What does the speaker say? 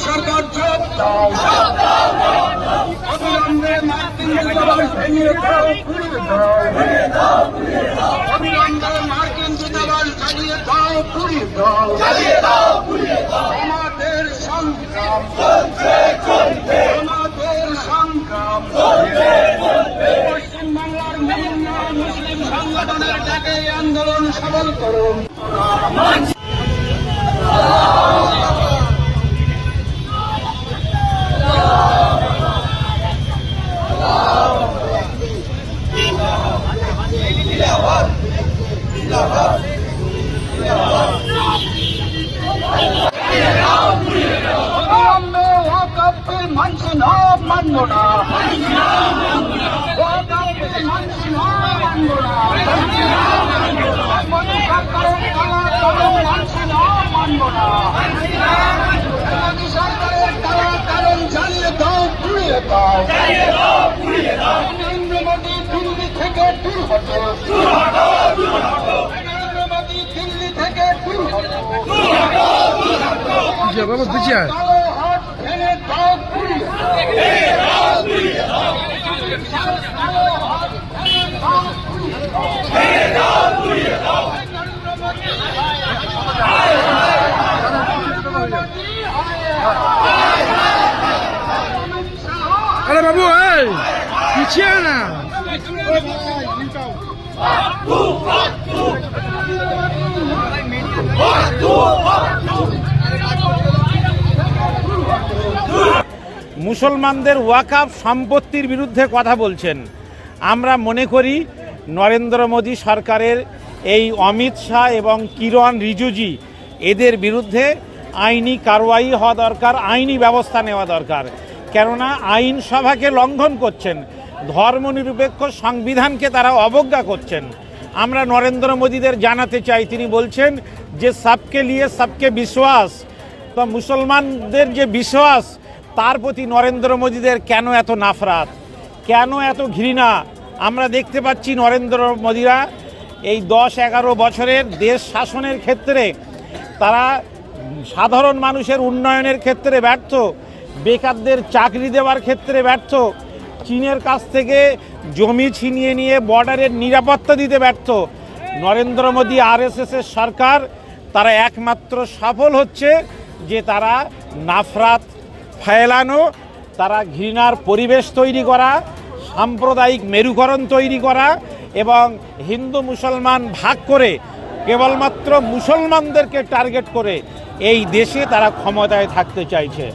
সরকার জবাব দাও, অবিলম্বে মার্কিন দূতাবাস ভেঙে দাও, পুড়িয়ে দাও, অবিলম্বে মার্কিন দূতাবাস জ্বালিয়ে দাও, পুড়িয়ে দাও। আমাদের সংগ্রাম, আমাদের সংগ্রাম পশ্চিমবাংলার বিভিন্ন মুসলিম সংগঠনের ডাকে এই আন্দোলন সফল করুন। মানছি না, মানব না, মানছি না, মানব না, সরকারের মানছি না, মানব না, সরকারের কারণ জ্বালিয়ে দাও, পুড়িয়ে দাও। নরেন্দ্র মোদী দিল্লি থেকে দূর হতো, নরেন্দ্র মোদী দিল্লি থেকে দূর হতো, কালো হাত ভেঙে দাও, পুড়িয়ে अरे बाबू पीछे आना। মুসলমানদের ওয়াকফ সম্পত্তির বিরুদ্ধে কথা বলছেন। আমরা মনে করি নরেন্দ্র মোদী সরকারের এই অমিত শাহ এবং কিরণ রিজিজু এদের বিরুদ্ধে আইনি কারওয়াই হওয়া দরকার, আইনি ব্যবস্থা নেওয়া দরকার। কেননা আইনসভাকে লঙ্ঘন করছেন, ধর্মনিরপেক্ষ সংবিধানকে তারা অবজ্ঞা করছেন। আমরা নরেন্দ্র মোদীদের জানাতে চাই, তিনি বলছেন যে সবকে লিয়ে সবকে বিশ্বাস, তো মুসলমানদের যে বিশ্বাস তার প্রতি নরেন্দ্র মোদীদের কেন এত নাফরাত, কেন এত ঘৃণা? আমরা দেখতে পাচ্ছি নরেন্দ্র মোদীরা এই 10-11 বছরের দেশ শাসনের ক্ষেত্রে তারা সাধারণ মানুষের উন্নয়নের ক্ষেত্রে ব্যর্থ, বেকারদের চাকরি দেওয়ার ক্ষেত্রে ব্যর্থ, চীনের কাছ থেকে জমি ছিনিয়ে নিয়ে বর্ডারের নিরাপত্তা দিতে ব্যর্থ। নরেন্দ্র মোদী আরএসএসের সরকার তারা একমাত্র সফল হচ্ছে যে তারা নাফরাত ফেলানো, তারা ঘৃণার পরিবেশ তৈরি করা, সাম্প্রদায়িক মেরুকরণ তৈরি করা এবং হিন্দু মুসলমান ভাগ করে কেবলমাত্র মুসলমানদেরকে টার্গেট করে এই দেশে তারা ক্ষমতায় থাকতে চাইছে।